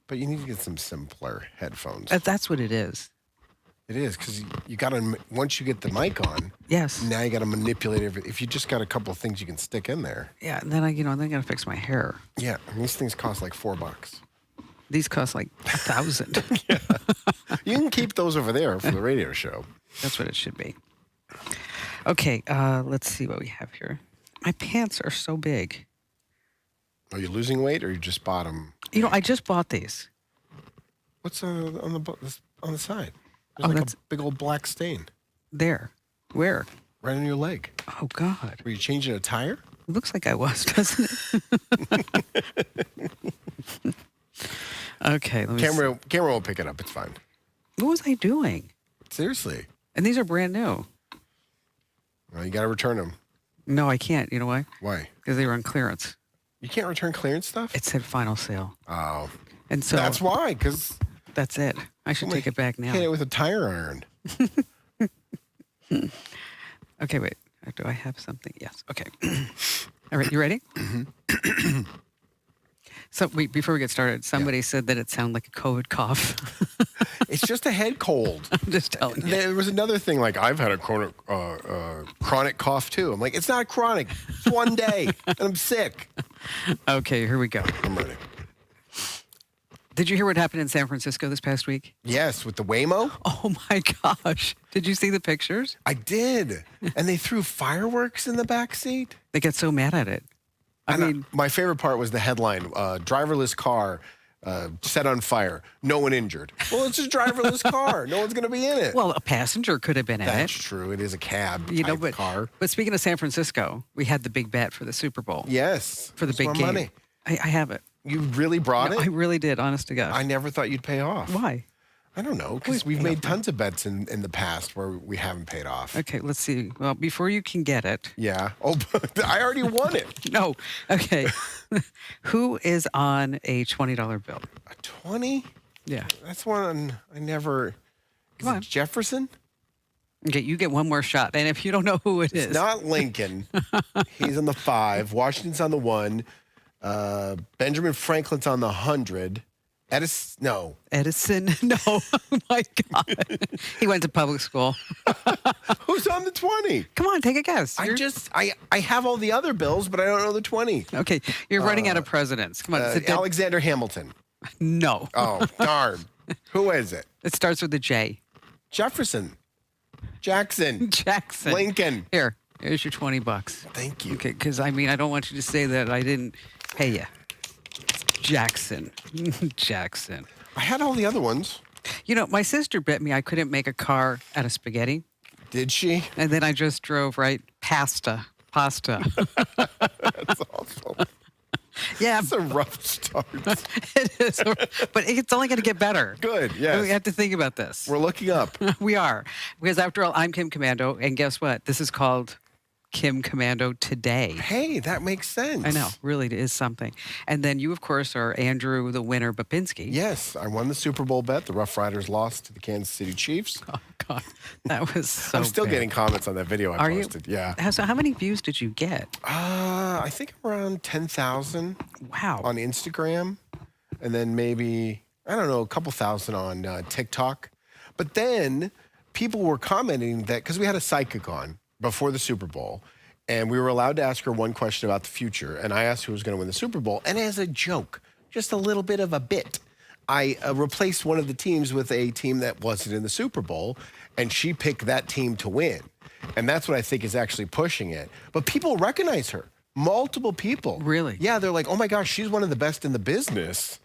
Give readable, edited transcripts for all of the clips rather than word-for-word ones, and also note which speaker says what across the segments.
Speaker 1: But you need to get some simpler headphones.
Speaker 2: That's what it is.
Speaker 1: It is because you got to once you get the mic on.
Speaker 2: Yes.
Speaker 1: Now you got to manipulate it. If you just got a couple of things you can stick in there.
Speaker 2: Yeah. And then then I got to fix my hair.
Speaker 1: Yeah, and these things cost like $4.
Speaker 2: These cost like 1,000.
Speaker 1: You can keep those over there for the radio show.
Speaker 2: That's what it should be. Okay. Let's see what we have here. My pants are so big.
Speaker 1: Are you losing weight, or you just bought them?
Speaker 2: I just bought these.
Speaker 1: What's on the side?
Speaker 2: Oh,
Speaker 1: There's
Speaker 2: that's
Speaker 1: a big old black stain
Speaker 2: there. Where?
Speaker 1: right on your leg.
Speaker 2: Oh God.
Speaker 1: Were you changing a tire?
Speaker 2: It looks like I was, doesn't it? Okay. Let me see.
Speaker 1: Camera will pick it up. It's fine.
Speaker 2: What was I doing?
Speaker 1: Seriously.
Speaker 2: And these are brand new.
Speaker 1: Well, you got to return them.
Speaker 2: No, I can't. You know why?
Speaker 1: Why?
Speaker 2: Because they were on clearance.
Speaker 1: You can't return clearance stuff?
Speaker 2: It said final sale.
Speaker 1: Oh.
Speaker 2: And so
Speaker 1: That's why, because
Speaker 2: that's it. I should take it back now.
Speaker 1: hit it with a tire iron.
Speaker 2: Okay, wait. Do I have something? Yes. Okay. All right, you ready? Mm-hmm. So before we get started, somebody said that it sounded like a COVID cough.
Speaker 1: It's just a head cold.
Speaker 2: I'm just telling you.
Speaker 1: There was another thing, like I've had a chronic cough too. I'm like, it's not chronic. It's one day, and I'm sick.
Speaker 2: Okay, here we go.
Speaker 1: I'm ready.
Speaker 2: Did you hear what happened in San Francisco this past week?
Speaker 1: Yes, with the Waymo.
Speaker 2: Oh my gosh. Did you see the pictures?
Speaker 1: I did. And they threw fireworks in the back seat.
Speaker 2: They get so mad at it. I mean,
Speaker 1: my favorite part was the headline, driverless car set on fire. No one injured. Well, it's a driverless car. No one's going to be in it.
Speaker 2: well, a passenger could have been in
Speaker 1: That's
Speaker 2: it.
Speaker 1: true. It is a cab
Speaker 2: But
Speaker 1: car.
Speaker 2: But speaking of San Francisco, we had the big bet for the Super Bowl.
Speaker 1: Yes.
Speaker 2: For the
Speaker 1: It's
Speaker 2: big
Speaker 1: more
Speaker 2: game.
Speaker 1: money.
Speaker 2: I have it.
Speaker 1: You really brought
Speaker 2: No,
Speaker 1: it?
Speaker 2: I really did, honest to God.
Speaker 1: I never thought you'd pay off.
Speaker 2: Why?
Speaker 1: I don't know, because we've made tons of bets in the past where we haven't paid off.
Speaker 2: Okay, let's see. Well, before you can get it.
Speaker 1: Yeah. Oh, but I already won it.
Speaker 2: No. Okay. Who is on a $20 bill?
Speaker 1: A 20?
Speaker 2: Yeah.
Speaker 1: That's one I never.
Speaker 2: Come on.
Speaker 1: It Jefferson?
Speaker 2: Okay, you get one more shot. And if you don't know who it is.
Speaker 1: Not Lincoln. He's on the 5. Washington's on the 1. Benjamin Franklin's on the 100. Edison? No.
Speaker 2: No. Oh my God. He went to public school.
Speaker 1: Who's on the 20?
Speaker 2: Come on, take a guess.
Speaker 1: I have all the other bills, but I don't know the 20.
Speaker 2: Okay, you're running out of presidents. Come on.
Speaker 1: Alexander Hamilton.
Speaker 2: No.
Speaker 1: Oh, darn. Who is it?
Speaker 2: It starts with a J.
Speaker 1: Jefferson. Jackson.
Speaker 2: Jackson.
Speaker 1: Lincoln.
Speaker 2: Here's your $20.
Speaker 1: Thank you.
Speaker 2: Okay, because I don't want you to say that I didn't pay you. Jackson. Jackson.
Speaker 1: I had all the other ones.
Speaker 2: My sister bet me I couldn't make a car out of spaghetti.
Speaker 1: Did she?
Speaker 2: And then I just drove right pasta.
Speaker 1: That's awful.
Speaker 2: Yeah.
Speaker 1: That's a rough start.
Speaker 2: It is. But it's only going to get better.
Speaker 1: Good, yes.
Speaker 2: We have to think about this.
Speaker 1: We're looking up.
Speaker 2: We are. Because after all, I'm Kim Commando. And guess what? This is called Kim Commando Today.
Speaker 1: Hey, that makes sense.
Speaker 2: I know. Really, it is something. And then you, of course, are Andrew, the winner, Babinski.
Speaker 1: Yes, I won the Super Bowl bet. The Rough Riders lost to the Kansas City Chiefs.
Speaker 2: Oh, God. That was so
Speaker 1: I'm still
Speaker 2: bad.
Speaker 1: getting comments on that video I
Speaker 2: Are
Speaker 1: posted.
Speaker 2: you?
Speaker 1: Yeah.
Speaker 2: So how many views did you get?
Speaker 1: I think around 10,000
Speaker 2: Wow.
Speaker 1: on Instagram. And then maybe, I don't know, a couple thousand on TikTok. But then people were commenting that, because we had a psychic on before the Super Bowl, and we were allowed to ask her one question about the future. And I asked who was going to win the Super Bowl. And as a joke, just a little bit of a bit, I replaced one of the teams with a team that wasn't in the Super Bowl, and she picked that team to win. And that's what I think is actually pushing it. But people recognize her. Multiple people.
Speaker 2: Really?
Speaker 1: Yeah, they're like, oh my gosh, she's one of the best in the business.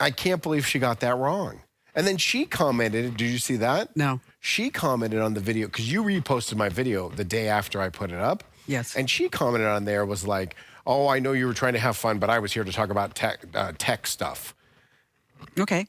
Speaker 1: I can't believe she got that wrong. And then she commented, did you see that?
Speaker 2: No.
Speaker 1: She commented on the video, because you reposted my video the day after I put it up.
Speaker 2: Yes.
Speaker 1: And she commented on there, was like, oh, I know you were trying to have fun, but I was here to talk about tech stuff.
Speaker 2: Okay.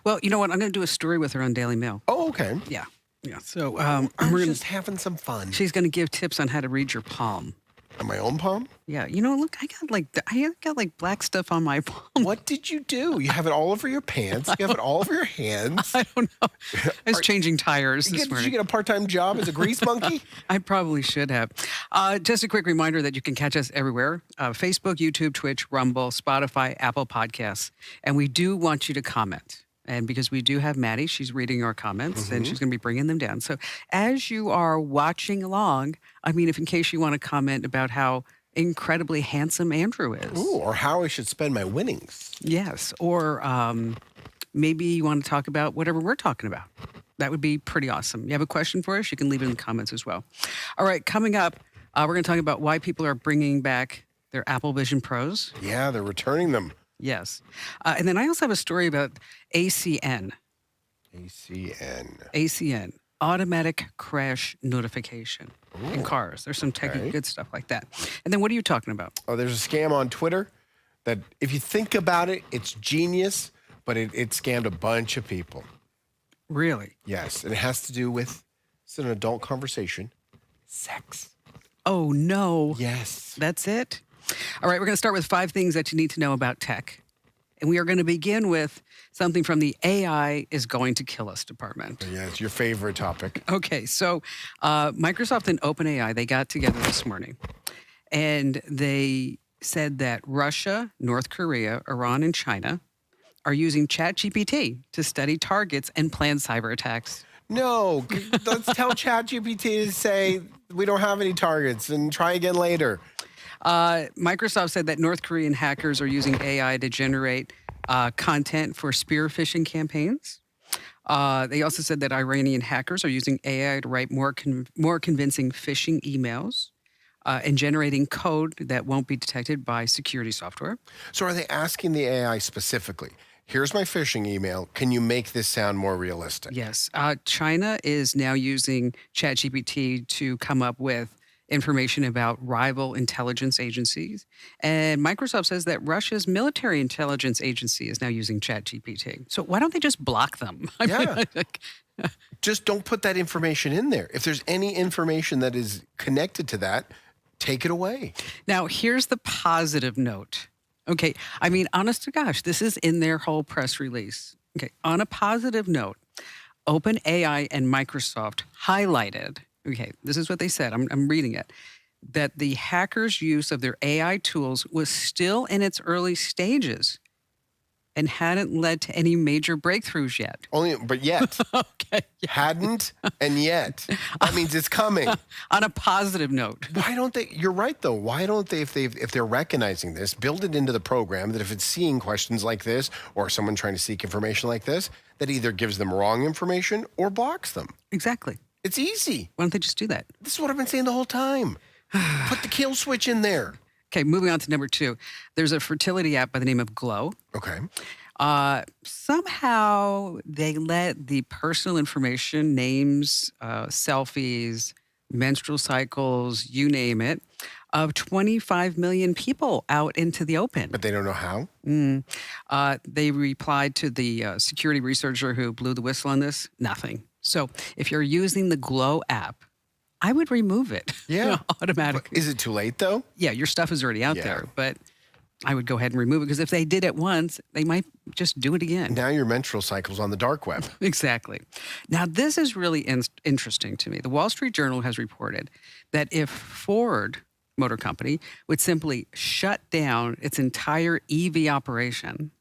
Speaker 2: Well, you know what? I'm going to do a story with her on Daily Mail.
Speaker 1: Oh, okay.
Speaker 2: Yeah. Yeah. So
Speaker 1: I'm
Speaker 2: we're
Speaker 1: just having some fun.
Speaker 2: she's going to give tips on how to read your palm.
Speaker 1: On my own palm?
Speaker 2: Yeah, look, I got like black stuff on my palm.
Speaker 1: What did you do? You have it all over your pants. You have it all over your hands.
Speaker 2: I don't know. I was changing tires this
Speaker 1: Did you
Speaker 2: morning.
Speaker 1: get a part-time job as a grease monkey?
Speaker 2: I probably should have. Just a quick reminder that you can catch us everywhere: Facebook, YouTube, Twitch, Rumble, Spotify, Apple Podcasts, and we do want you to comment. And because we do have Maddie, she's reading our comments and she's going to be bringing them down. So as you are watching along, I mean, if in case you want to comment about how incredibly handsome Andrew is.
Speaker 1: Ooh, or how I should spend my winnings.
Speaker 2: Yes. Or maybe you want to talk about whatever we're talking about. That would be pretty awesome. You have a question for us? You can leave it in the comments as well. All right. Coming up, we're going to talk about why people are bringing back their Apple Vision Pros.
Speaker 1: Yeah, they're returning them.
Speaker 2: Yes. And then I also have a story about ACN. ACN, automatic crash notification in cars. There's some technical good stuff like that. And then what are you talking about?
Speaker 1: Oh, there's a scam on Twitter that if you think about it, it's genius, but it scammed a bunch of people.
Speaker 2: Really?
Speaker 1: Yes, and it has to do with, it's an adult conversation, sex.
Speaker 2: Oh, no.
Speaker 1: Yes.
Speaker 2: That's it? All right, we're going to start with 5 things that you need to know about tech. And we are going to begin with something from the AI is going to kill us department.
Speaker 1: Yeah, it's your favorite topic.
Speaker 2: Okay, so Microsoft and OpenAI, they got together this morning. And they said that Russia, North Korea, Iran, and China are using ChatGPT to study targets and plan cyber attacks.
Speaker 1: No, let's tell ChatGPT to say we don't have any targets and try again later.
Speaker 2: Microsoft said that North Korean hackers are using AI to generate content for spear phishing campaigns. They also said that Iranian hackers are using AI to write more convincing phishing emails and generating code that won't be detected by security software.
Speaker 1: So are they asking the AI specifically, here's my phishing email, can you make this sound more realistic?
Speaker 2: Yes. China is now using ChatGPT to come up with information about rival intelligence agencies. And Microsoft says that Russia's military intelligence agency is now using ChatGPT. So why don't they just block them?
Speaker 1: Yeah. Just don't put that information in there. If there's any information that is connected to that, take it away.
Speaker 2: Now, here's the positive note. Okay. I mean, honest to gosh, this is in their whole press release. Okay. On a positive note, OpenAI and Microsoft highlighted, okay, this is what they said. I'm reading it, that the hackers' use of their AI tools was still in its early stages and hadn't led to any major breakthroughs yet.
Speaker 1: But yet.
Speaker 2: Okay.
Speaker 1: Hadn't and yet. That means it's coming.
Speaker 2: On a positive note.
Speaker 1: Why don't they? You're right, though. Why don't they, if they're recognizing this, build it into the program that if it's seeing questions like this or someone trying to seek information like this, that either gives them wrong information or blocks them.
Speaker 2: Exactly.
Speaker 1: It's easy.
Speaker 2: Why don't they just do that?
Speaker 1: This is what I've been saying the whole time. Put the kill switch in there.
Speaker 2: Okay, moving on to number 2. There's a fertility app by the name of Glow.
Speaker 1: Okay.
Speaker 2: Somehow they let the personal information, names, selfies, menstrual cycles, you name it, of 25 million people out into the open.
Speaker 1: But they don't know how?
Speaker 2: They replied to the security researcher who blew the whistle on this, nothing. So if you're using the Glow app, I would remove it automatically.
Speaker 1: Is it too late, though?
Speaker 2: Yeah, your stuff is already out there, but I would go ahead and remove it because if they did it once, they might just do it again.
Speaker 1: Now your menstrual cycle's on the dark web.
Speaker 2: Exactly. Now, this is really interesting to me. The Wall Street Journal has reported that if Ford Motor Company would simply shut down its entire EV operation,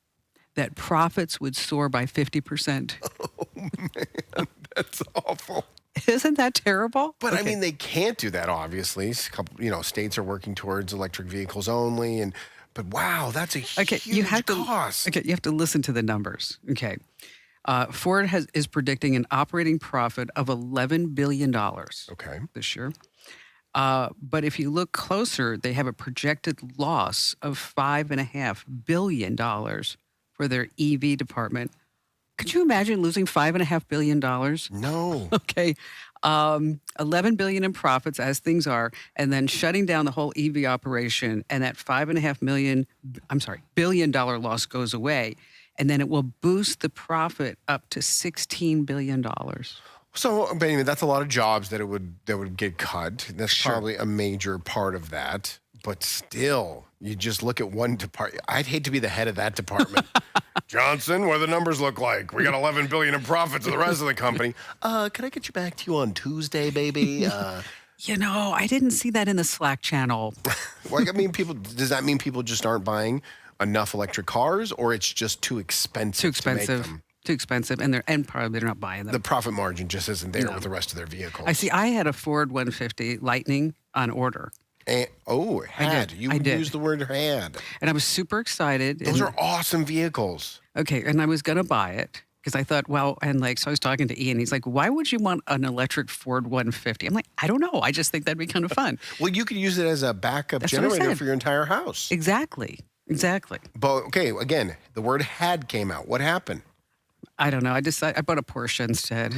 Speaker 2: that profits would soar by 50%.
Speaker 1: Oh, man, that's awful.
Speaker 2: Isn't that terrible?
Speaker 1: But I mean, they can't do that, obviously. A couple, states are working towards electric vehicles only. But wow, that's a huge cost.
Speaker 2: Okay, you have to listen to the numbers. Okay. Ford is predicting an operating profit of $11 billion this year. But if you look closer, they have a projected loss of $5.5 billion for their EV department. Could you imagine losing $5.5 billion?
Speaker 1: No.
Speaker 2: Okay. $11 billion in profits as things are, and then shutting down the whole EV operation, and that $5.5 billion loss goes away, and then it will boost the profit up to $16 billion.
Speaker 1: So, but anyway, that's a lot of jobs that would get cut. That's
Speaker 2: Sure.
Speaker 1: probably a major part of that. But still, you just look at one department. I'd hate to be the head of that department. Johnson, what do the numbers look like? We got 11 billion in profits to the rest of the company. Can I get you back to you on Tuesday, baby?
Speaker 2: I didn't see that in the Slack channel.
Speaker 1: Like, I mean, does that mean people just aren't buying enough electric cars, or it's just too expensive?
Speaker 2: Too
Speaker 1: To make
Speaker 2: expensive.
Speaker 1: them?
Speaker 2: Too expensive, and probably they're not buying them.
Speaker 1: The profit margin just isn't there with the rest of their vehicles.
Speaker 2: I see. I had a Ford 150 Lightning on order,
Speaker 1: And, had. You
Speaker 2: I did.
Speaker 1: used the word had.
Speaker 2: and I was super excited.
Speaker 1: Those
Speaker 2: and-
Speaker 1: are awesome vehicles.
Speaker 2: Okay, and I was gonna buy it because I thought, well, and like, so I was talking to Ian. He's like, "Why would you want an electric Ford 150?" I'm like, "I don't know. I just think that'd be kind of fun."
Speaker 1: Well, you could use it as a backup
Speaker 2: That's what I
Speaker 1: generator
Speaker 2: said.
Speaker 1: for your entire house.
Speaker 2: Exactly.
Speaker 1: But okay, again, the word had came out. What happened?
Speaker 2: I don't know. I bought a Porsche instead.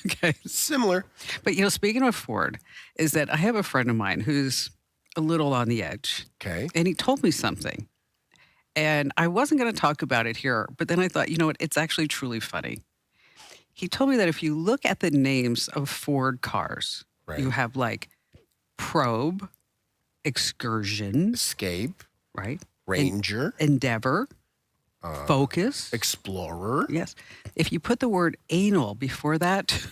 Speaker 2: Okay,
Speaker 1: Similar.
Speaker 2: but speaking of Ford, is that I have a friend of mine who's a little on the edge,
Speaker 1: Okay.
Speaker 2: and he told me something, and I wasn't going to talk about it here, but then I thought, you know what? It's actually truly funny. He told me that if you look at the names of Ford cars,
Speaker 1: Right.
Speaker 2: you have like Probe, Excursion,
Speaker 1: Escape,
Speaker 2: right?
Speaker 1: Ranger,
Speaker 2: Endeavor, Focus.
Speaker 1: Explorer.
Speaker 2: Yes. If you put the word anal before that,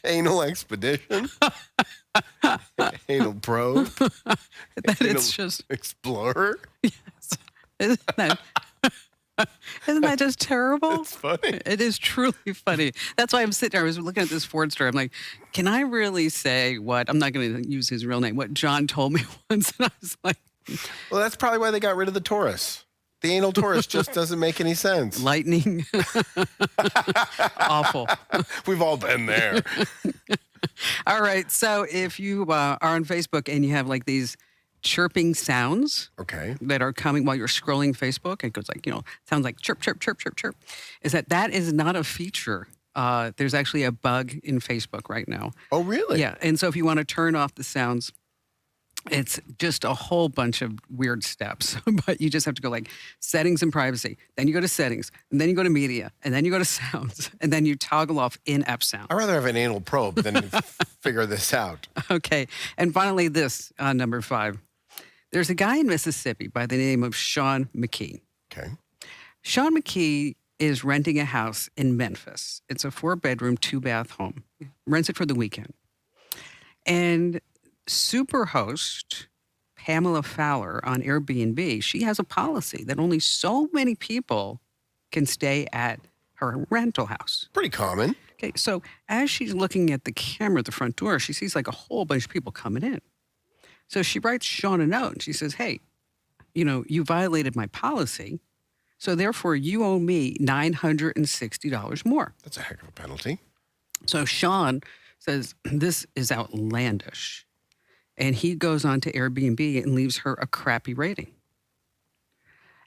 Speaker 1: Anal Expedition. Anal Probe.
Speaker 2: that
Speaker 1: Anal
Speaker 2: it's just,
Speaker 1: Explorer.
Speaker 2: isn't that, isn't that just terrible?
Speaker 1: It's funny.
Speaker 2: It is truly funny. That's why I'm sitting there. I was looking at this Ford story. I'm like, can I really say what? I'm not going to use his real name. What John told me once, and I was like,
Speaker 1: Well, that's probably why they got rid of the Taurus. The anal Taurus just doesn't make any sense.
Speaker 2: lightning, awful.
Speaker 1: We've all been there.
Speaker 2: All right. So if you are on Facebook and you have like these chirping sounds
Speaker 1: Okay.
Speaker 2: that are coming while you're scrolling Facebook, it goes like, sounds like chirp, chirp, chirp, chirp, chirp, is that is not a feature. There's actually a bug in Facebook right now.
Speaker 1: Oh, really?
Speaker 2: Yeah. And so if you want to turn off the sounds, it's just a whole bunch of weird steps, but you just have to go like settings and privacy. Then you go to settings, and then you go to media, and then you go to sounds, and then you toggle off in-app sound.
Speaker 1: I'd rather have an anal probe than figure this out.
Speaker 2: Okay. And finally, this number 5. There's a guy in Mississippi by the name of Sean McKee.
Speaker 1: Okay.
Speaker 2: Sean McKee is renting a house in Memphis. It's a 4-bedroom, 2-bath home. Rents it for the weekend. And Superhost Pamela Fowler on Airbnb, she has a policy that only so many people can stay at her rental house.
Speaker 1: Pretty common.
Speaker 2: Okay, so as she's looking at the camera at the front door, she sees like a whole bunch of people coming in. So she writes Sean a note and she says, "Hey, you violated my policy. So therefore you owe me $960 more."
Speaker 1: That's a heck of a penalty.
Speaker 2: So Sean says, "This is outlandish." And he goes on to Airbnb and leaves her a crappy rating.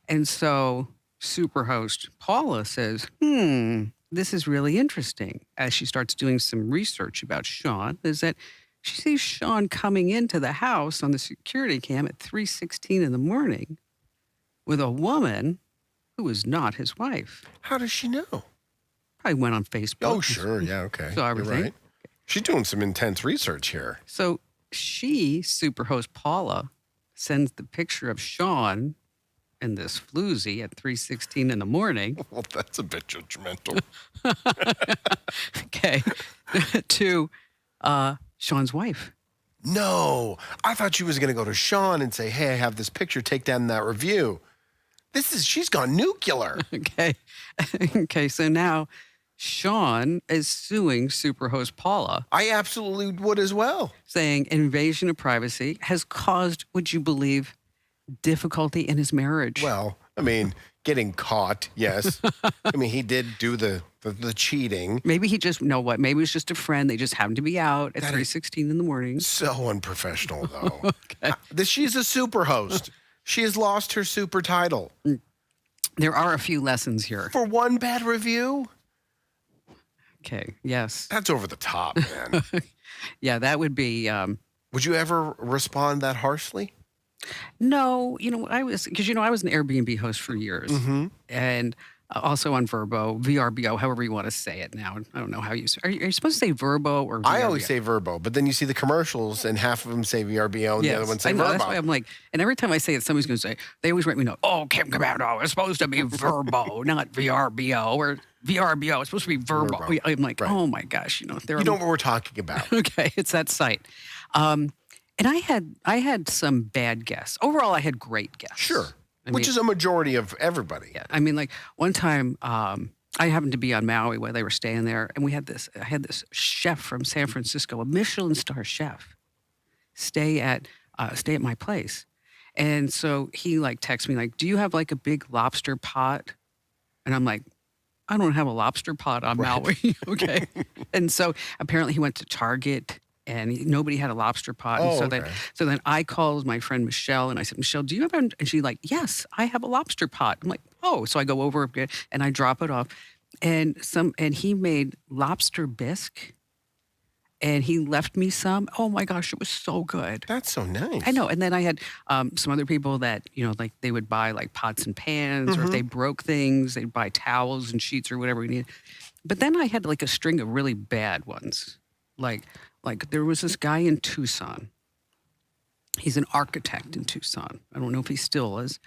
Speaker 2: And so Superhost Paula says, this is really interesting. As she starts doing some research about Sean, is that she sees Sean coming into the house on the security cam at 3:16 in the morning with a woman who is not his wife.
Speaker 1: How does she know?
Speaker 2: Probably went on Facebook.
Speaker 1: Oh, sure. Yeah, okay.
Speaker 2: Saw
Speaker 1: You're
Speaker 2: everything.
Speaker 1: right. She's doing some intense research here.
Speaker 2: So Superhost Paula, sends the picture of Sean and this floozy at 3:16 in the morning,
Speaker 1: Well, that's a bit judgmental.
Speaker 2: okay, to Sean's wife.
Speaker 1: No, I thought she was going to go to Sean and say, "Hey, I have this picture. Take down that review." She's gone nuclear.
Speaker 2: Okay. Okay, so now Sean is suing Superhost Paula,
Speaker 1: I absolutely would as well.
Speaker 2: saying invasion of privacy has caused, would you believe, difficulty in his marriage.
Speaker 1: Well, I mean, getting caught, yes. I mean, he did do the cheating.
Speaker 2: Maybe he just, maybe it was just a friend. They just happened to be out at 3:16 in the morning.
Speaker 1: So unprofessional, though. She's a super host. She has lost her super title.
Speaker 2: There are a few lessons here.
Speaker 1: For one bad review?
Speaker 2: Okay, yes.
Speaker 1: That's over the top, man.
Speaker 2: Yeah, that would be,
Speaker 1: Would you ever respond that harshly?
Speaker 2: No, I was an Airbnb host for years, and also on Verbo, VRBO, however you want to say it now. I don't know how you are you supposed to say Verbo or VRBO?
Speaker 1: I always say Verbo, but then you see the commercials and half of them say VRBO and the other one say
Speaker 2: I know.
Speaker 1: Verbo.
Speaker 2: That's why I'm like, and every time I say it, somebody's going to say, they always write me know, oh, Kim Commando, it's supposed to be Verbo, not VRBO, or VRBO, it's supposed to be Verbo.
Speaker 1: Verbo.
Speaker 2: I'm like,
Speaker 1: Right.
Speaker 2: oh my gosh, there
Speaker 1: You
Speaker 2: are
Speaker 1: know what we're talking about.
Speaker 2: okay, it's that site. And I had some bad guests. Overall, I had great guests.
Speaker 1: Sure.
Speaker 2: I
Speaker 1: Which
Speaker 2: mean,
Speaker 1: is a majority of everybody.
Speaker 2: yeah. I mean, like one time, I happened to be on Maui while they were staying there, and I had this chef from San Francisco, a Michelin star chef, stay at my place, and so he like texts me like, "Do you have like a big lobster pot?" And I'm like, "I don't have a lobster pot on Maui." Okay, and so apparently he went to Target. And nobody had a lobster pot. And
Speaker 1: Oh,
Speaker 2: so
Speaker 1: okay.
Speaker 2: then I called my friend Michelle and I said, Michelle, do you have and she's like, yes, I have a lobster pot. I'm like, oh, so I go over and I drop it off. And he made lobster bisque and he left me some. Oh my gosh, it was so good.
Speaker 1: That's so nice.
Speaker 2: I know. And then I had some other people that, like they would buy like pots and pans or if they broke things, they'd buy towels and sheets or whatever we needed. But then I had like a string of really bad ones. Like there was this guy in Tucson. He's an architect in Tucson. I don't know if he still is,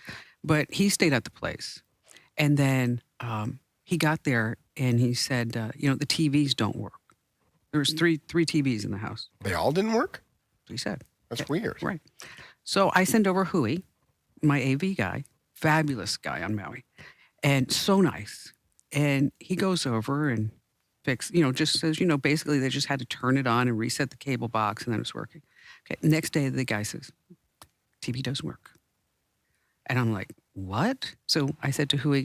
Speaker 2: but he stayed at the place. And then he got there and he said, the TVs don't work. There was three TVs in the house.
Speaker 1: They all didn't work?
Speaker 2: He said.
Speaker 1: That's weird.
Speaker 2: Right. So I send over Hui, my AV guy, fabulous guy on Maui, and so nice. And he goes over and just says, basically they just had to turn it on and reset the cable box and then it's working. Okay. Next day, the guy says, TV doesn't work. And I'm like, what? So I said to Hui,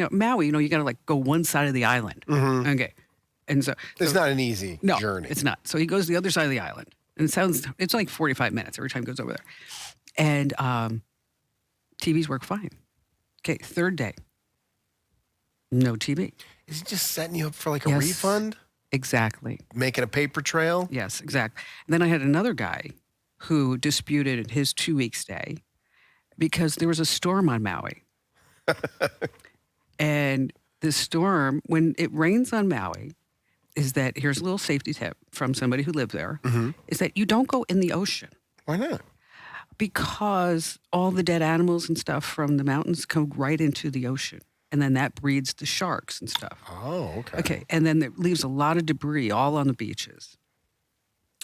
Speaker 2: Maui, you got to like go one side of the island. Okay. And so
Speaker 1: It's not an easy
Speaker 2: no,
Speaker 1: journey.
Speaker 2: it's not. So he goes to the other side of the island. And it's like 45 minutes every time he goes over there. And TVs work fine. Okay. Third day, no TV.
Speaker 1: Is he just setting you up for like a
Speaker 2: Yes.
Speaker 1: refund?
Speaker 2: Exactly.
Speaker 1: Making a paper trail?
Speaker 2: Yes, exactly. And then I had another guy who disputed his 2-week stay because there was a storm on Maui. And the storm, when it rains on Maui, is that here's a little safety tip from somebody who lived there, is that you don't go in the ocean
Speaker 1: Why not?
Speaker 2: because all the dead animals and stuff from the mountains come right into the ocean. And then that breeds the sharks and stuff.
Speaker 1: Oh, okay.
Speaker 2: Okay. And then it leaves a lot of debris all on the beaches.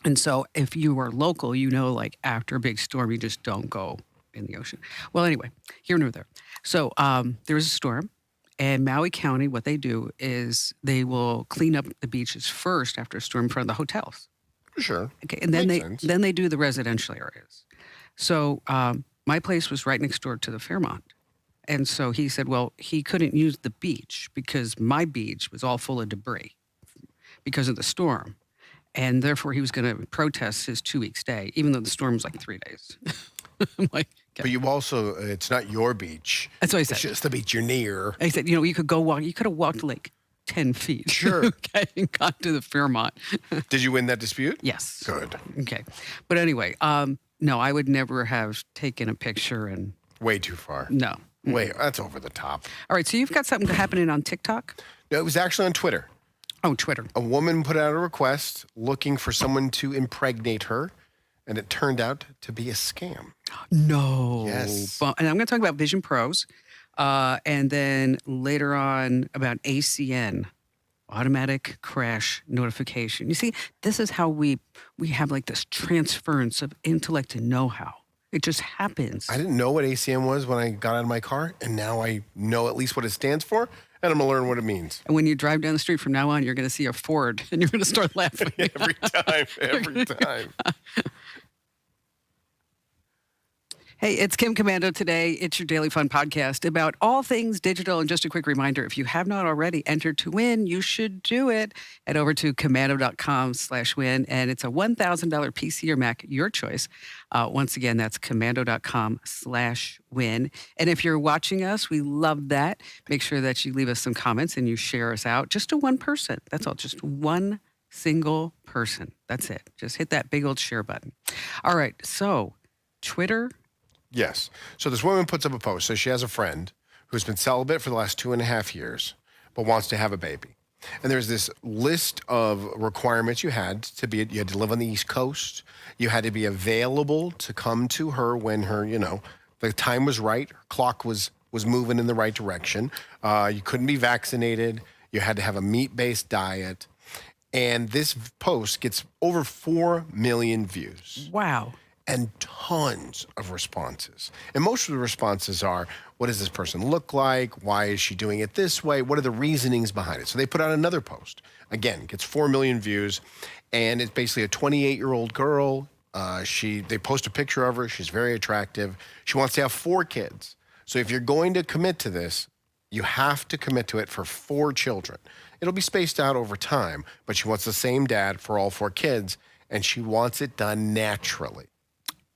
Speaker 2: And so if you are local, like after a big storm, you just don't go in the ocean. Well, anyway, here nor there. So there was a storm. And Maui County, what they do is they will clean up the beaches first after a storm in front of the hotels.
Speaker 1: Sure.
Speaker 2: Okay. And then
Speaker 1: Makes sense.
Speaker 2: they do the residential areas. So my place was right next door to the Fairmont. And so he said, well, he couldn't use the beach because my beach was all full of debris because of the storm. And therefore, he was going to protest his 2-week stay, even though the storm was like 3 days. I'm like,
Speaker 1: But you also, it's not your beach.
Speaker 2: that's what I
Speaker 1: It's
Speaker 2: said.
Speaker 1: just the beach you're near.
Speaker 2: I said, you could go walk. You could have walked like 10 feet.
Speaker 1: Sure.
Speaker 2: Okay, and got to the Fairmont.
Speaker 1: Did you win that dispute?
Speaker 2: Yes.
Speaker 1: Good.
Speaker 2: Okay. But anyway, no, I would never have taken a picture and
Speaker 1: Way too far.
Speaker 2: no.
Speaker 1: Wait, that's over the top.
Speaker 2: All right, so you've got something happening on TikTok?
Speaker 1: No, it was actually on Twitter.
Speaker 2: Oh, Twitter.
Speaker 1: A woman put out a request looking for someone to impregnate her, and it turned out to be a scam.
Speaker 2: No.
Speaker 1: Yes.
Speaker 2: And I'm going to talk about Vision Pros, and then later on about ACN, automatic crash notification. You see, this is how we have like this transference of intellect and know-how. It just happens.
Speaker 1: I didn't know what ACM was when I got out of my car, and now I know at least what it stands for, and I'm going to learn what it means.
Speaker 2: And when you drive down the street from now on, you're going to see a Ford, and you're going to start laughing.
Speaker 1: Every time.
Speaker 2: Hey, it's Kim Commando today. It's your Daily Fun podcast about all things digital. And just a quick reminder, if you have not already entered to win, you should do it. Head over to commando.com/win. And it's a $1,000 PC or Mac, your choice. Once again, that's commando.com/win. And if you're watching us, we love that. Make sure that you leave us some comments and you share us out. Just to one person. That's all. Just one single person. That's it. Just hit that big old share button. All right. So Twitter
Speaker 1: Yes. So this woman puts up a post. So she has a friend who's been celibate for the last 2.5 years, but wants to have a baby. And there's this list of requirements you had to live on the East Coast. You had to be available to come to her when her, the time was right. Her clock was moving in the right direction. You couldn't be vaccinated. You had to have a meat-based diet. And this post gets over 4 million views.
Speaker 2: Wow.
Speaker 1: And tons of responses. And most of the responses are, what does this person look like? Why is she doing it this way? What are the reasonings behind it? So they put out another post. Again, gets 4 million views. And it's basically a 28-year-old girl. They post a picture of her. She's very attractive. She wants to have 4 kids. So if you're going to commit to this, you have to commit to it for 4 children. It'll be spaced out over time, but she wants the same dad for all 4 kids, and she wants it done naturally.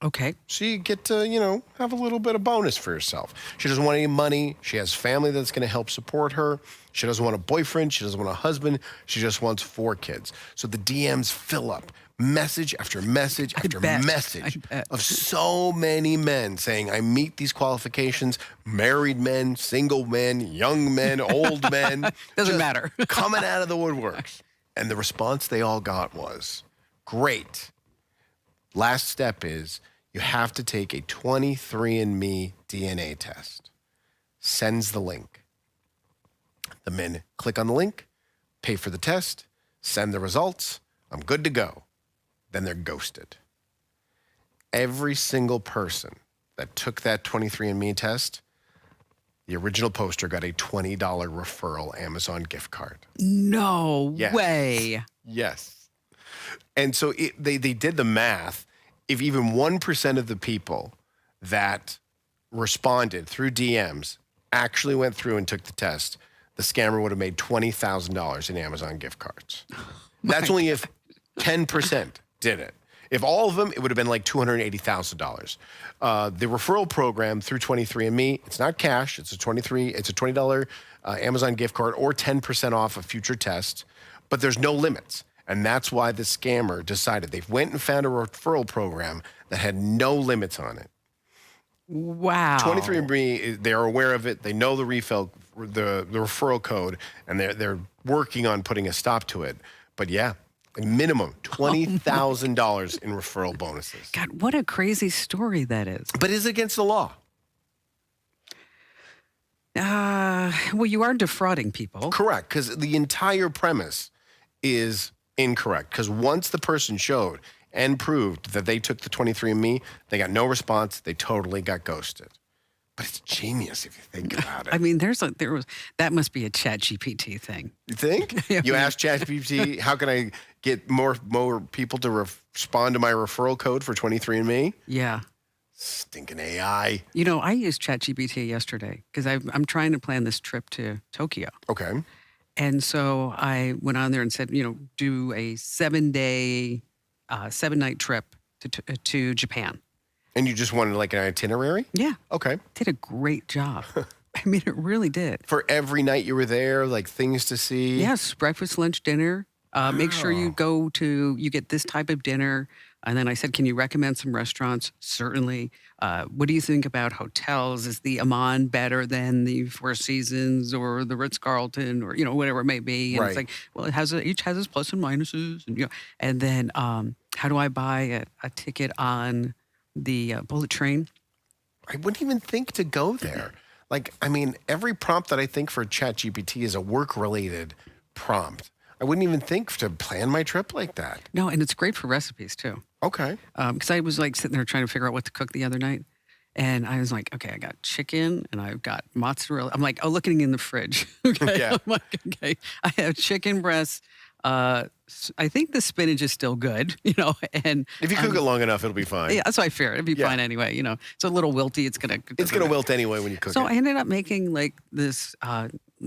Speaker 2: Okay.
Speaker 1: So you get to, have a little bit of bonus for yourself. She doesn't want any money. She has family that's going to help support her. She doesn't want a boyfriend. She doesn't want a husband. She just wants 4 kids. So the DMs fill up. Message after message after message of so many men saying, I meet these qualifications, married men, single men, young men, old men.
Speaker 2: Doesn't matter.
Speaker 1: Coming out of the woodworks. And the response they all got was, great. Last step is you have to take a 23andMe DNA test. Sends the link. The men click on the link, pay for the test, send the results. I'm good to go. Then they're ghosted. Every single person that took that 23andMe test, the original poster got a $20 referral Amazon gift card.
Speaker 2: No way.
Speaker 1: Yes. And so they did the math. If even 1% of the people that responded through DMs actually went through and took the test, the scammer would have made $20,000 in Amazon gift cards. That's only if 10% did it. If all of them, it would have been like $280,000. The referral program through 23andMe, it's not cash. It's a $20 Amazon gift card or 10% off a future test, but there's no limits. And that's why the scammer decided they went and found a referral program that had no limits on it.
Speaker 2: Wow.
Speaker 1: 23andMe, they are aware of it. They know the referral code, and they're working on putting a stop to it. But yeah, a minimum $20,000 in referral bonuses.
Speaker 2: God, what a crazy story that is.
Speaker 1: But is it against the law?
Speaker 2: Well, you are defrauding people.
Speaker 1: Correct, because the entire premise is incorrect. Because once the person showed and proved that they took the 23andMe, they got no response. They totally got ghosted. But it's genius if you think about it.
Speaker 2: I mean, that must be a ChatGPT thing.
Speaker 1: You think? You asked ChatGPT, how can I get more people to respond to my referral code for 23andMe?
Speaker 2: Yeah.
Speaker 1: Stinking AI.
Speaker 2: I used ChatGPT yesterday because I'm trying to plan this trip to Tokyo.
Speaker 1: Okay.
Speaker 2: And so I went on there and said, do a 7-day, 7-night trip to Japan.
Speaker 1: And you just wanted like an itinerary?
Speaker 2: Yeah.
Speaker 1: Okay.
Speaker 2: Did a great job. I mean, it really did.
Speaker 1: For every night you were there, like things to see?
Speaker 2: Yes, breakfast, lunch, dinner. Make sure you you get this type of dinner. And then I said, can you recommend some restaurants? Certainly. What do you think about hotels? Is the Amman better than the Four Seasons or the Ritz-Carlton or, whatever it may be? And
Speaker 1: Right.
Speaker 2: it's like, well, each has its plus and minuses. And then how do I buy a ticket on the bullet train?
Speaker 1: I wouldn't even think to go there. Like, I mean, every prompt that I think for ChatGPT is a work-related prompt. I wouldn't even think to plan my trip like that.
Speaker 2: No, and it's great for recipes too.
Speaker 1: Okay.
Speaker 2: Because I was like sitting there trying to figure out what to cook the other night. And I was like, okay, I got chicken and I've got mozzarella. I'm like, looking in the fridge. Okay.
Speaker 1: Yeah.
Speaker 2: I'm like, okay, I have chicken breasts. I think the spinach is still good, and
Speaker 1: If you cook it long enough, it'll be fine.
Speaker 2: yeah, that's what I fear. It'd be
Speaker 1: Yeah.
Speaker 2: fine anyway. It's a little wilty. It's gonna
Speaker 1: wilt anyway when you cook
Speaker 2: So
Speaker 1: it.
Speaker 2: I ended up making like this,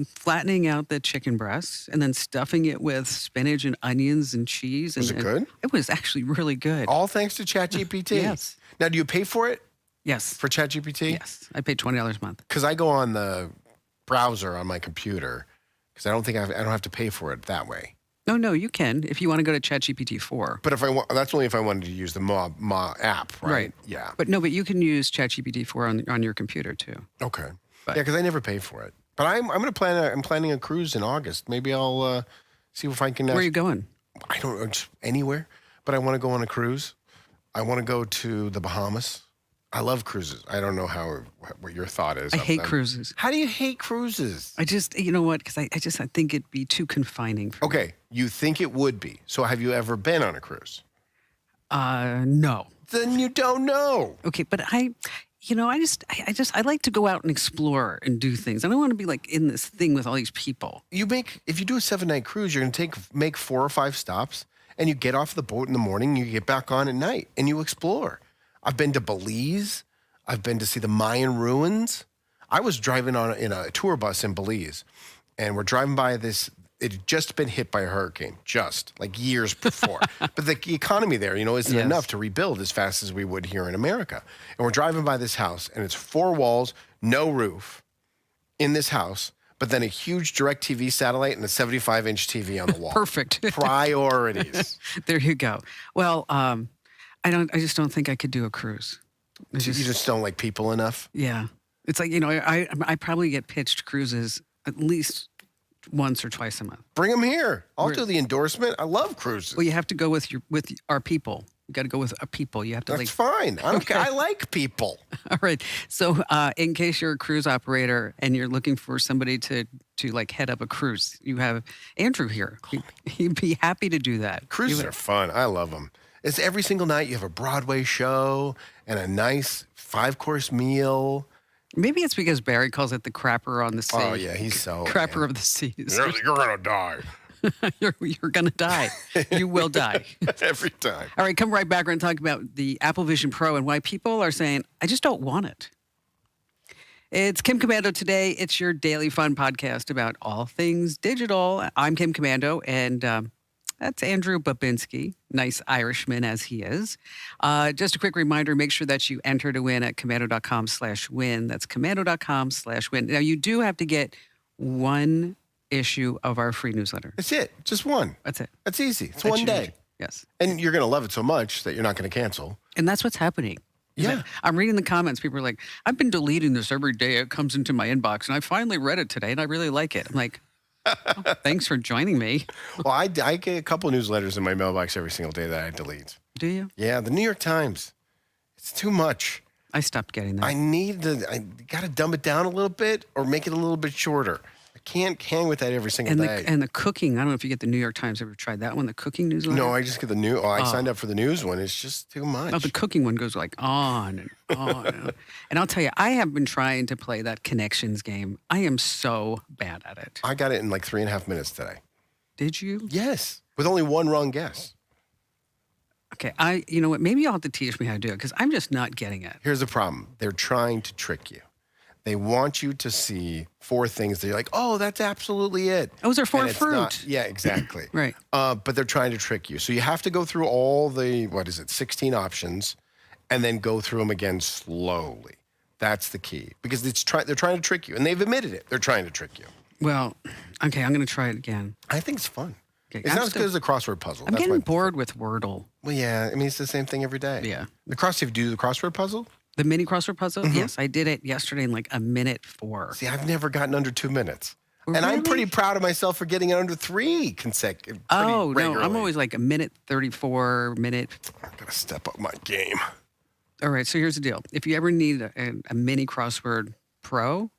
Speaker 2: flattening out the chicken breasts and then stuffing it with spinach and onions and cheese.
Speaker 1: Was it good?
Speaker 2: It was actually really good.
Speaker 1: All thanks to ChatGPT?
Speaker 2: Yes.
Speaker 1: Now, do you pay for it,
Speaker 2: Yes.
Speaker 1: for ChatGPT?
Speaker 2: Yes. I paid $20 a month.
Speaker 1: Because I go on the browser on my computer because I don't think I don't have to pay for it that way.
Speaker 2: No, you can if you want to go to ChatGPT 4.
Speaker 1: But if I want, that's only if I wanted to use the Ma app, right? Yeah.
Speaker 2: But no, but you can use ChatGPT 4 on your computer too.
Speaker 1: Okay.
Speaker 2: But-
Speaker 1: Yeah, because I never pay for it. But I'm going to plan. I'm planning a cruise in August. Maybe I'll see if I can.
Speaker 2: Where are you going?
Speaker 1: I don't know, just anywhere. But I want to go on a cruise. I want to go to the Bahamas. I love cruises. I don't know what your thought is.
Speaker 2: I
Speaker 1: of
Speaker 2: hate
Speaker 1: them.
Speaker 2: cruises.
Speaker 1: How do you hate cruises?
Speaker 2: I just, you know what? Because I think it'd be too confining for me.
Speaker 1: Okay, you think it would be. So have you ever been on a cruise?
Speaker 2: No.
Speaker 1: Then you don't know.
Speaker 2: Okay, but I like to go out and explore and do things. I don't want to be like in this thing with all these people.
Speaker 1: If you do a 7-night cruise, you're going to make 4 or 5 stops, and you get off the boat in the morning, you get back on at night, and you explore. I've been to Belize. I've been to see the Mayan ruins. I was driving in a tour bus in Belize, and we're driving by this. It had just been hit by a hurricane, just like years before. But the economy there, isn't
Speaker 2: Yes.
Speaker 1: enough to rebuild as fast as we would here in America. And we're driving by this house, and it's 4 walls, no roof in this house, but then a huge DirecTV satellite and a 75-inch TV on the wall.
Speaker 2: Perfect.
Speaker 1: Priorities.
Speaker 2: There you go. Well, I just don't think I could do a cruise. It's
Speaker 1: You just don't like people enough?
Speaker 2: yeah. It's like, I probably get pitched cruises at least once or twice a month.
Speaker 1: Bring them here. I'll do the endorsement. I love cruises.
Speaker 2: Well, you have to go with our people. You got to go with our people. You have to
Speaker 1: That's fine. I don't care. I like people.
Speaker 2: All right. So, in case you're a cruise operator and you're looking for somebody to like head up a cruise, you have Andrew here. He'd be happy to do that.
Speaker 1: Cruises are fun. I love them. It's every single night you have a Broadway show and a nice 5-course meal.
Speaker 2: Maybe it's because Barry calls it the crapper on the sea.
Speaker 1: Oh, yeah. He's so...
Speaker 2: Crapper of the seas.
Speaker 1: You're going to die.
Speaker 2: You're going to die. You will die.
Speaker 1: Every time.
Speaker 2: All right, come right back. We're going to talk about the Apple Vision Pro and why people are saying, I just don't want it. It's Kim Komando today. It's your daily fun podcast about all things digital. I'm Kim Komando, and that's Andrew Babinski, nice Irishman as he is. Just a quick reminder, make sure that you enter to win at komando.com/win. That's komando.com/win. Now, you do have to get one issue of our free newsletter.
Speaker 1: That's it. Just one.
Speaker 2: That's it.
Speaker 1: That's easy. It's
Speaker 2: That's
Speaker 1: one
Speaker 2: your
Speaker 1: day.
Speaker 2: issue. Yes.
Speaker 1: And you're going to love it so much that you're not going to cancel.
Speaker 2: And that's what's happening. Is
Speaker 1: Yeah.
Speaker 2: that I'm reading the comments. People are like, I've been deleting this every day. It comes into my inbox, and I finally read it today, and I really like it. I'm like, oh, thanks for joining me.
Speaker 1: Well, I get a couple newsletters in my mailbox every single day that I delete.
Speaker 2: Do you?
Speaker 1: Yeah, the New York Times. It's too much.
Speaker 2: I stopped getting that.
Speaker 1: I got to dumb it down a little bit or make it a little bit shorter. I can't hang with that every single day.
Speaker 2: And the cooking. I don't know if you get the New York Times. Ever tried that one? The cooking newsletter?
Speaker 1: No, I just get the new. Oh, I signed up for the news one. It's just too much.
Speaker 2: Oh, the cooking one goes like on and on. And I'll tell you, I have been trying to play that connections game. I am so bad at it.
Speaker 1: I got it in like 3.5 minutes today.
Speaker 2: Did you?
Speaker 1: Yes, with only one wrong guess.
Speaker 2: Okay, you know what? Maybe you'll have to teach me how to do it because I'm just not getting it.
Speaker 1: Here's the problem. They're trying to trick you. They want you to see 4 things that you're like, oh, that's absolutely it.
Speaker 2: Those are for
Speaker 1: And it's
Speaker 2: fruit.
Speaker 1: not- yeah, exactly.
Speaker 2: Right.
Speaker 1: But they're trying to trick you. So you have to go through all the, 16 options, and then go through them again slowly. That's the key. Because they're trying to trick you. And they've admitted it. They're trying to trick you.
Speaker 2: Well, okay, I'm going to try it again.
Speaker 1: I think it's fun.
Speaker 2: Okay,
Speaker 1: It's not as good as a crossword puzzle.
Speaker 2: I'm getting bored with Wordle.
Speaker 1: Well, yeah. I mean, it's the same thing every day.
Speaker 2: Yeah.
Speaker 1: If you do the crossword puzzle?
Speaker 2: The mini crossword puzzle? Yes, I did it yesterday in like a minute 4.
Speaker 1: See, I've never gotten under 2 minutes. And I'm
Speaker 2: Really?
Speaker 1: pretty proud of myself for getting it under 3 consecutive.
Speaker 2: Oh, no, I'm
Speaker 1: regularly.
Speaker 2: always like a minute 34, minute.
Speaker 1: I'm going to step up my game.
Speaker 2: All right, so here's the deal. If you ever need a mini crossword pro,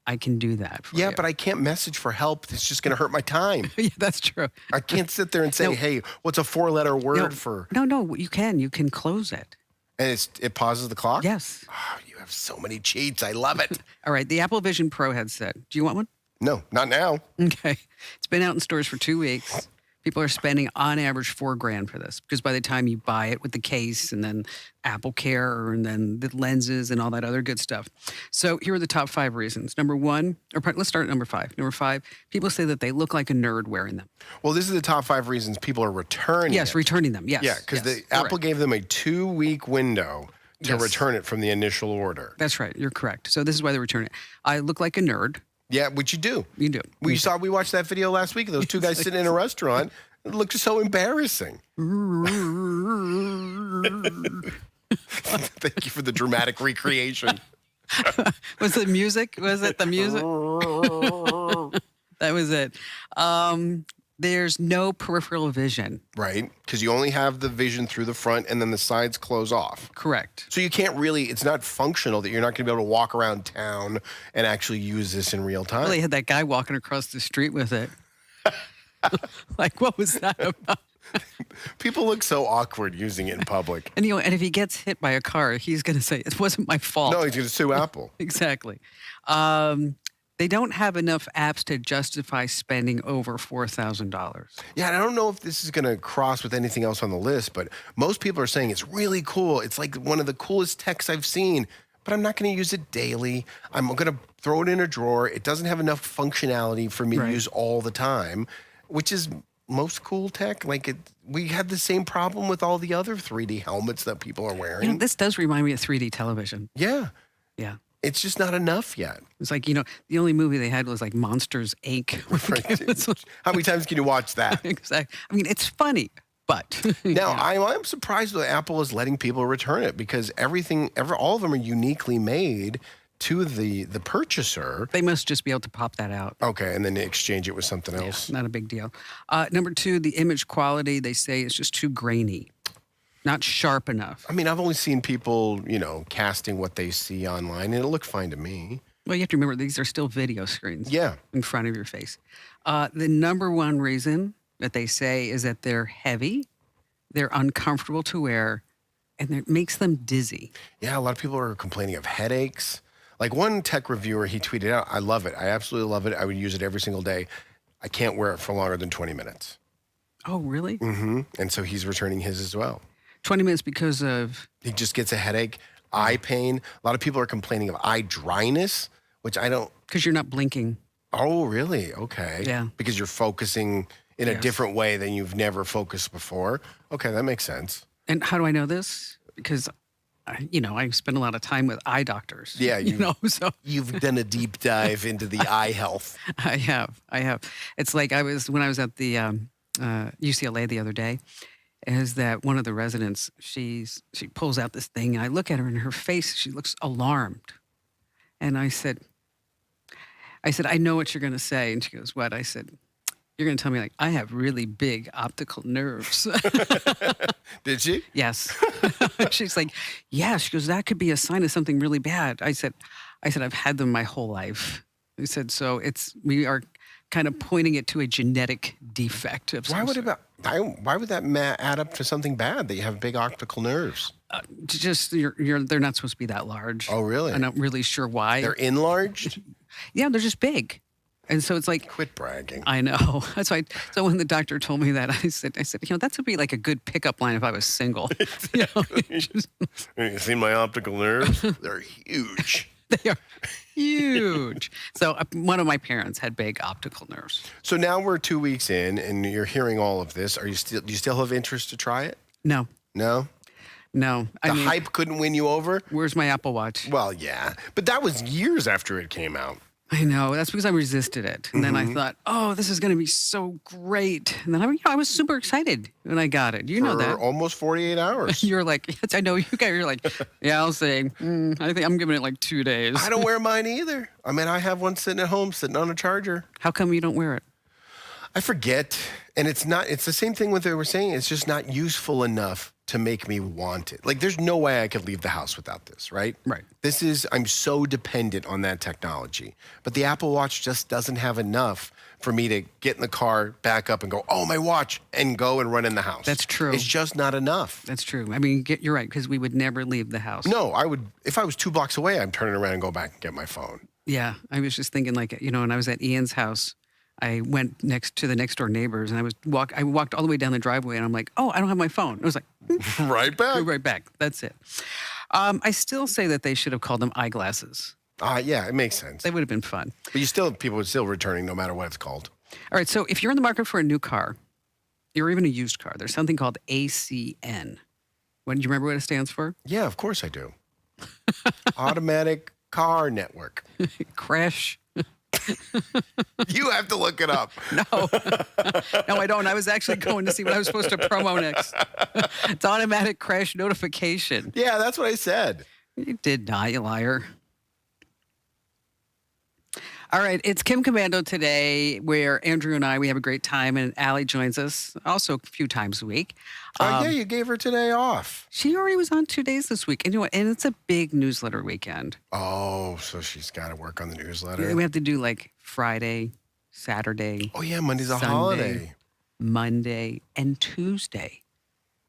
Speaker 2: I can do that for
Speaker 1: Yeah,
Speaker 2: you.
Speaker 1: but I can't message for help. It's just going to hurt my time.
Speaker 2: Yeah, that's true.
Speaker 1: I can't sit there and say,
Speaker 2: No.
Speaker 1: hey, what's a 4-letter word
Speaker 2: No,
Speaker 1: for...
Speaker 2: no, you can. You can close it.
Speaker 1: And it pauses the clock?
Speaker 2: Yes.
Speaker 1: Oh, you have so many cheats. I love it.
Speaker 2: All right, the Apple Vision Pro headset. Do you want one?
Speaker 1: No, not now.
Speaker 2: Okay. It's been out in stores for 2 weeks. People are spending on average $4,000 for this because by the time you buy it with the case and then Apple Care and then the lenses and all that other good stuff. So here are the top 5 reasons. Number 1, let's start at number 5. Number 5, people say that they look like a nerd wearing them.
Speaker 1: Well, this is the top 5 reasons people are returning
Speaker 2: Yes,
Speaker 1: it.
Speaker 2: returning them. Yes.
Speaker 1: Yeah, because
Speaker 2: yes,
Speaker 1: Apple
Speaker 2: correct.
Speaker 1: gave them a 2-week window to
Speaker 2: Yes.
Speaker 1: return it from the initial order.
Speaker 2: That's right. You're correct. So this is why they return it. I look like a nerd.
Speaker 1: Yeah, which you do.
Speaker 2: You do.
Speaker 1: We watched that video last week of those two guys sitting in a restaurant. It looked so embarrassing. Thank you for the dramatic recreation.
Speaker 2: Was it music? Was it the music? That was it. There's no peripheral vision.
Speaker 1: Right, because you only have the vision through the front and then the sides close off.
Speaker 2: Correct.
Speaker 1: So you can't really, it's not functional that you're not going to be able to walk around town and actually use this in real time.
Speaker 2: They had that guy walking across the street with it. Like, what was that about?
Speaker 1: People look so awkward using it in public.
Speaker 2: And and if he gets hit by a car, he's going to say it wasn't my fault.
Speaker 1: No, he's going to sue Apple.
Speaker 2: Exactly. They don't have enough apps to justify spending over $4,000.
Speaker 1: Yeah, and I don't know if this is going to cross with anything else on the list, but most people are saying it's really cool. It's like one of the coolest techs I've seen, but I'm not going to use it daily. I'm going to throw it in a drawer. It doesn't have enough functionality for me to use all the time, which is most cool tech. We had the same problem with all the other 3D helmets that people are wearing.
Speaker 2: This does remind me of 3D television.
Speaker 1: Yeah.
Speaker 2: Yeah.
Speaker 1: It's just not enough yet.
Speaker 2: It's like, the only movie they had was like Monsters, Inc.
Speaker 1: How many times can you watch that?
Speaker 2: Exactly. I mean, it's funny, but.
Speaker 1: Now, I'm surprised that Apple is letting people return it because all of them are uniquely made to the purchaser.
Speaker 2: They must just be able to pop that out.
Speaker 1: Okay, and then exchange it with something else.
Speaker 2: Not a big deal. Number 2, the image quality, they say is just too grainy. Not sharp enough.
Speaker 1: I mean, I've only seen people, casting what they see online, and it looked fine to me.
Speaker 2: Well, you have to remember, these are still video screens.
Speaker 1: Yeah.
Speaker 2: In front of your face. The number one reason that they say is that they're heavy, they're uncomfortable to wear, and it makes them dizzy.
Speaker 1: Yeah, a lot of people are complaining of headaches. Like one tech reviewer, he tweeted out, I love it. I absolutely love it. I would use it every single day. I can't wear it for longer than 20 minutes.
Speaker 2: Oh, really?
Speaker 1: Mm-hmm. And so he's returning his as well.
Speaker 2: 20 minutes because of?
Speaker 1: He just gets a headache, eye pain. A lot of people are complaining of eye dryness, which I don't.
Speaker 2: Because you're not blinking.
Speaker 1: Oh, really? Okay.
Speaker 2: Yeah.
Speaker 1: Because you're focusing in a different way than you've never focused before. Okay, that makes sense.
Speaker 2: And how do I know this? Because, I spend a lot of time with eye doctors.
Speaker 1: Yeah.
Speaker 2: So.
Speaker 1: You've done a deep dive into the eye health.
Speaker 2: I have. It's like when I was at the UCLA the other day, is that one of the residents, she pulls out this thing, and I look at her, and her face, she looks alarmed. And I said, I know what you're going to say. And she goes, what? I said, you're going to tell me, I have really big optical nerves.
Speaker 1: Did she?
Speaker 2: Yes. She's like, yeah. She goes, that could be a sign of something really bad. I said, I've had them my whole life. I said, so we are kind of pointing it to a genetic defect of some sort.
Speaker 1: Why would that add up to something bad that you have big optical nerves?
Speaker 2: Just they're not supposed to be that large.
Speaker 1: Oh, really?
Speaker 2: I'm not really sure why.
Speaker 1: They're enlarged?
Speaker 2: Yeah, they're just big. And so it's like,
Speaker 1: quit bragging.
Speaker 2: I know. That's why. So when the doctor told me that, I said, that would be like a good pickup line if I was single.
Speaker 1: You see my optical nerves? They're huge.
Speaker 2: They are huge. So one of my parents had big optical nerves.
Speaker 1: So now we're 2 weeks in, and you're hearing all of this. Do you still have interest to try it?
Speaker 2: No.
Speaker 1: No?
Speaker 2: No.
Speaker 1: The hype couldn't win you over?
Speaker 2: Where's my Apple Watch?
Speaker 1: Well, yeah. But that was years after it came out.
Speaker 2: I know. That's because I resisted it. And then I thought, oh, this is going to be so great. And then I was super excited when I got it. You know that.
Speaker 1: For almost 48 hours.
Speaker 2: You're like, yes, I know you guys. You're like, yeah, I'll say. I think I'm giving it like 2 days.
Speaker 1: I don't wear mine either. I mean, I have one sitting at home, sitting on a charger.
Speaker 2: How come you don't wear it?
Speaker 1: I forget. And it's the same thing with what they were saying. It's just not useful enough to make me want it. Like, there's no way I could leave the house without this, right?
Speaker 2: Right.
Speaker 1: I'm so dependent on that technology. But the Apple Watch just doesn't have enough for me to get in the car, back up and go, oh, my watch, and go and run in the house.
Speaker 2: That's true.
Speaker 1: It's just not enough.
Speaker 2: That's true. I mean, you're right, because we would never leave the house.
Speaker 1: No, if I was 2 blocks away, I'm turning around and go back and get my phone.
Speaker 2: Yeah. I was just thinking, when I was at Ian's house, I went next to the next door neighbors, and I walked all the way down the driveway, and I'm like, oh, I don't have my phone. I was like,
Speaker 1: right back.
Speaker 2: Go right back. That's it. I still say that they should have called them eyeglasses.
Speaker 1: Yeah, it makes sense.
Speaker 2: They would have been fun.
Speaker 1: But people would still returning no matter what it's called.
Speaker 2: All right. So if you're in the market for a new car, or even a used car, there's something called ACN. Do you remember what it stands for?
Speaker 1: Yeah, of course I do. Automatic Car Network.
Speaker 2: Crash.
Speaker 1: You have to look it up.
Speaker 2: No, no, I don't. I was actually going to see what I was supposed to promo next. It's automatic crash notification.
Speaker 1: Yeah, that's what I said.
Speaker 2: You did not, you liar. All right, it's Kim Commando today, where Andrew and we have a great time, and Allie joins us also a few times a week.
Speaker 1: Yeah, you gave her today off.
Speaker 2: She already was on 2 days this week. And you know what? And it's a big newsletter weekend.
Speaker 1: Oh, so she's got to work on the newsletter.
Speaker 2: We have to do like Friday, Saturday,
Speaker 1: Oh, yeah, Monday's a
Speaker 2: Sunday.
Speaker 1: holiday.
Speaker 2: Monday, and Tuesday.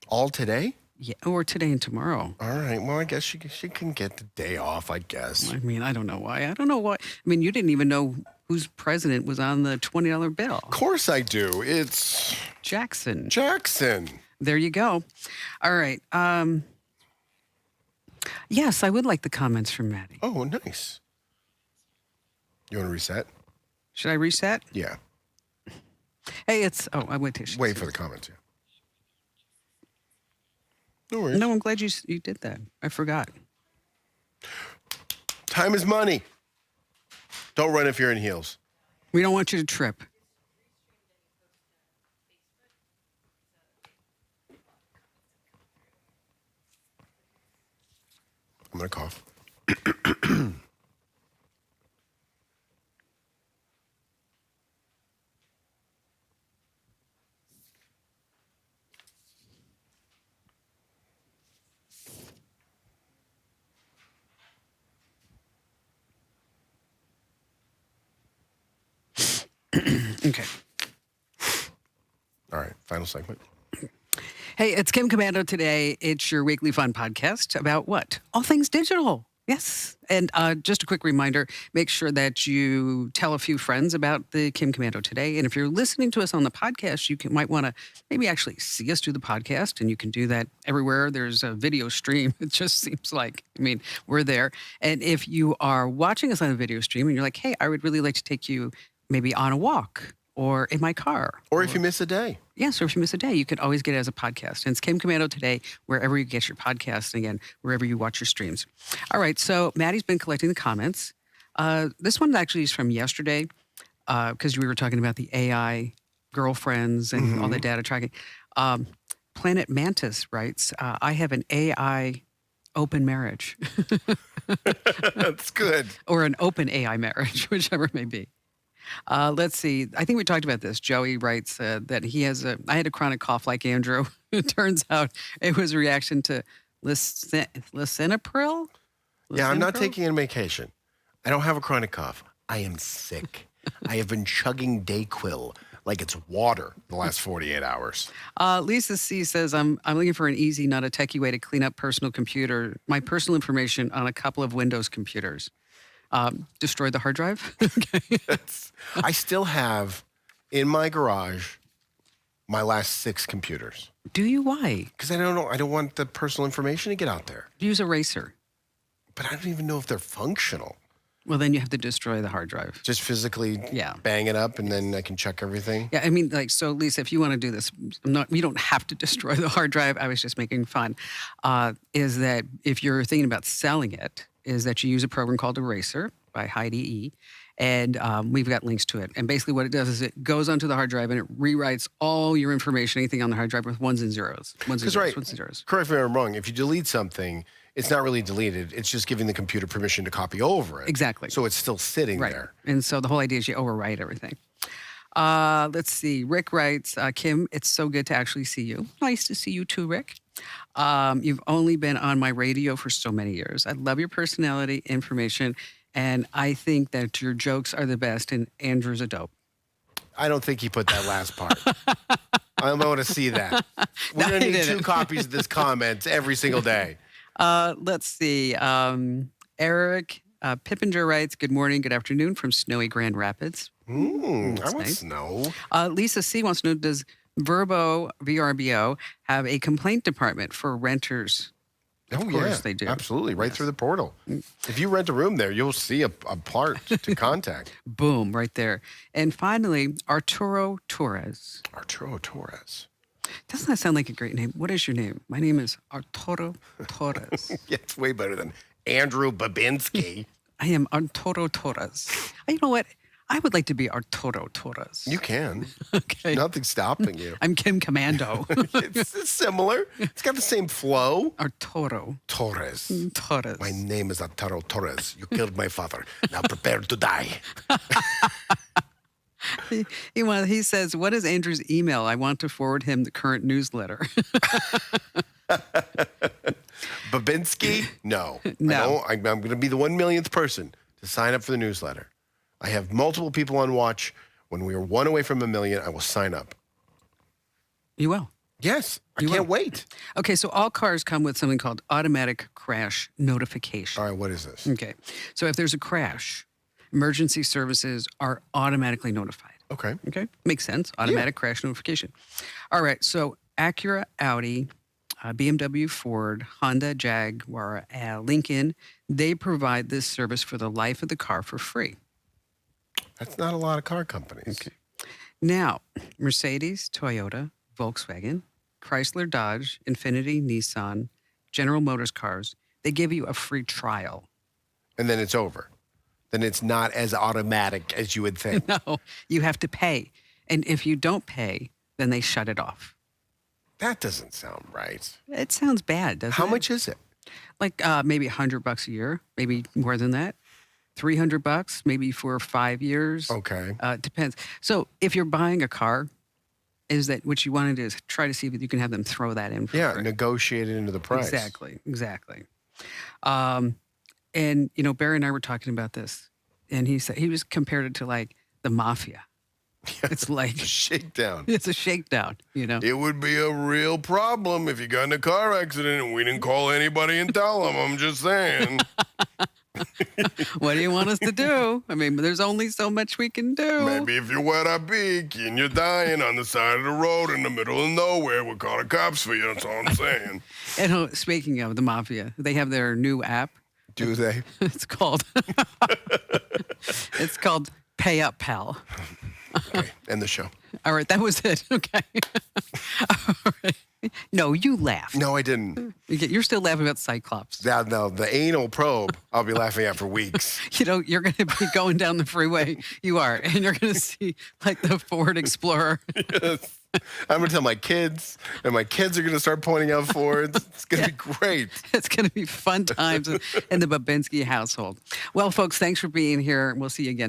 Speaker 1: All today?
Speaker 2: Yeah, or today and tomorrow.
Speaker 1: All right. Well, I guess she can get the day off, I guess.
Speaker 2: I mean, I don't know why. I don't know why. I mean, you didn't even know whose president was on the $20 bill.
Speaker 1: Of course I do. It's
Speaker 2: Jackson.
Speaker 1: Jackson.
Speaker 2: There you go. All right. Yes, I would like the comments from Maddie.
Speaker 1: Oh, nice. You want to reset?
Speaker 2: Should I reset?
Speaker 1: Yeah.
Speaker 2: Hey, it's... Oh, I went to...
Speaker 1: Wait for the comments, yeah. No worries.
Speaker 2: No, I'm glad you did that. I forgot.
Speaker 1: Time is money. Don't run if you're in heels.
Speaker 2: We don't want you to trip.
Speaker 1: I'm going to cough.
Speaker 2: Okay.
Speaker 1: All right, final segment.
Speaker 2: Hey, it's Kim Commando today. It's your weekly fun podcast about what? All things digital. Yes. And just a quick reminder, make sure that you tell a few friends about the Kim Commando today. And if you're listening to us on the podcast, you might want to maybe actually see us do the podcast. And you can do that everywhere there's a video stream. It just seems like, I mean, we're there. And if you are watching us on a video stream and you're like, hey, I would really like to take you maybe on a walk or in my car.
Speaker 1: Or if you miss a day.
Speaker 2: Yes, or if you miss a day, you can always get it as a podcast. And it's Kim Commando today, wherever you get your podcast, and again, wherever you watch your streams. All right, so Maddie's been collecting the comments. This one actually is from yesterday, because we were talking about the AI girlfriends and all the data tracking. Planet Mantis writes, I have an AI open marriage.
Speaker 1: That's good.
Speaker 2: Or an open AI marriage, whichever it may be. Let's see. I think we talked about this. Joey writes that he has I had a chronic cough like Andrew. It turns out it was a reaction to lisinopril.
Speaker 1: Yeah, I'm not
Speaker 2: Lisinopril?
Speaker 1: taking a vacation. I don't have a chronic cough. I am sick. I have been chugging Dayquil like it's water the last 48 hours.
Speaker 2: Lisa C says, I'm looking for an easy, not a techie way to clean up my personal information on a couple of Windows computers. Destroy the hard drive. Okay.
Speaker 1: I still have in my garage my last 6 computers.
Speaker 2: Do you? Why?
Speaker 1: Because I don't know. I don't want the personal information to get out there.
Speaker 2: Use Eraser.
Speaker 1: But I don't even know if they're functional.
Speaker 2: Well, then you have to destroy the hard drive.
Speaker 1: Just physically bang it up and then I can check everything.
Speaker 2: Yeah, I mean, like, so Lisa, if you want to do this, you don't have to destroy the hard drive. I was just making fun. Is that if you're thinking about selling it, is that you use a program called Eraser by Heidi E. And we've got links to it. And basically what it does is it goes onto the hard drive and it rewrites all your information, anything on the hard drive with ones and zeros. Ones and zeros.
Speaker 1: Correct me if I'm wrong. If you delete something, it's not really deleted. It's just giving the computer permission to copy over it.
Speaker 2: Exactly.
Speaker 1: So it's still sitting there.
Speaker 2: And so the whole idea is you overwrite everything. Let's see. Rick writes, Kim, it's so good to actually see you. Nice to see you too, Rick. You've only been on my radio for so many years. I love your personality, information, and I think that your jokes are the best, and Andrew's a dope.
Speaker 1: I don't think he put that last part. I want to see that. We're going to need 2 copies of this comment every single day.
Speaker 2: Let's see. Eric Pippinger writes, good morning, good afternoon from snowy Grand Rapids.
Speaker 1: I want
Speaker 2: nice.
Speaker 1: snow.
Speaker 2: Lisa C. wants to know, does VRBO have a complaint department for renters? Of course they do.
Speaker 1: Absolutely. Right through the portal. If you rent a room there, you'll see a part to contact.
Speaker 2: Boom, right there. And finally, Arturo Torres.
Speaker 1: Arturo Torres.
Speaker 2: Doesn't that sound like a great name? What is your name? My name is Arturo Torres.
Speaker 1: Yeah, it's way better than Andrew Babinski.
Speaker 2: I am Arturo Torres. You know what? I would like to be Arturo Torres.
Speaker 1: You can.
Speaker 2: Okay.
Speaker 1: Nothing's stopping you.
Speaker 2: I'm Kim Commando.
Speaker 1: It's similar. It's got the same flow.
Speaker 2: Arturo
Speaker 1: Torres.
Speaker 2: Torres.
Speaker 1: My name is Arturo Torres. You killed my father. Now prepare to die.
Speaker 2: He says, what is Andrew's email? I want to forward him the current newsletter.
Speaker 1: Babinski? No.
Speaker 2: No.
Speaker 1: I'm going to be the 1 millionth person to sign up for the newsletter. I have multiple people on watch. When we are one away from 1 million, I will sign up.
Speaker 2: You will.
Speaker 1: Yes. I
Speaker 2: You
Speaker 1: can't
Speaker 2: will.
Speaker 1: wait.
Speaker 2: Okay, so all cars come with something called automatic crash notification.
Speaker 1: All right, what is this?
Speaker 2: Okay, so if there's a crash, emergency services are automatically notified.
Speaker 1: Okay.
Speaker 2: Okay, makes sense. Automatic crash notification. All right, so Acura, Audi, BMW, Ford, Honda, Jaguar, Lincoln, they provide this service for the life of the car for free.
Speaker 1: That's not a lot of car companies.
Speaker 2: Okay. Now, Mercedes, Toyota, Volkswagen, Chrysler, Dodge, Infiniti, Nissan, General Motors cars, they give you a free trial.
Speaker 1: And then it's over. Then it's not as automatic as you would think.
Speaker 2: No, you have to pay. And if you don't pay, then they shut it off.
Speaker 1: That doesn't sound right.
Speaker 2: It sounds bad, doesn't it?
Speaker 1: How much is it?
Speaker 2: Like maybe $100 a year, maybe more than that. $300 maybe for 5 years.
Speaker 1: Okay.
Speaker 2: It depends. So if you're buying a car, is that what you want to do is try to see if you can have them throw that in for
Speaker 1: Yeah,
Speaker 2: free.
Speaker 1: negotiate it into the price.
Speaker 2: Exactly. And you know, Barry and I were talking about this, and he said he was compared it to like the mafia. It's like
Speaker 1: It's a shakedown.
Speaker 2: it's a shakedown, you know.
Speaker 1: It would be a real problem if you got in a car accident and we didn't call anybody and tell them. I'm just saying.
Speaker 2: What do you want us to do? I mean, there's only so much we can do.
Speaker 1: Maybe if you wet a beak and you're dying on the side of the road in the middle of nowhere, we'll call the cops for you. That's all I'm saying.
Speaker 2: And speaking of the mafia, they have their new app.
Speaker 1: Do they?
Speaker 2: It's called it's called Pay Up Pal.
Speaker 1: Okay, end the show.
Speaker 2: All right, that was it. Okay. All right. No, you laughed.
Speaker 1: No, I didn't.
Speaker 2: You're still laughing about Cyclops.
Speaker 1: No, the anal probe, I'll be laughing at for weeks.
Speaker 2: You know, you're going to be going down the freeway. You are. And you're going to see like the Ford Explorer.
Speaker 1: Yes. I'm going to tell my kids, and my kids are going to start pointing out Fords. It's going to be great.
Speaker 2: It's going to be fun times in the Babinski household. Well, folks, thanks for being here. We'll see you again.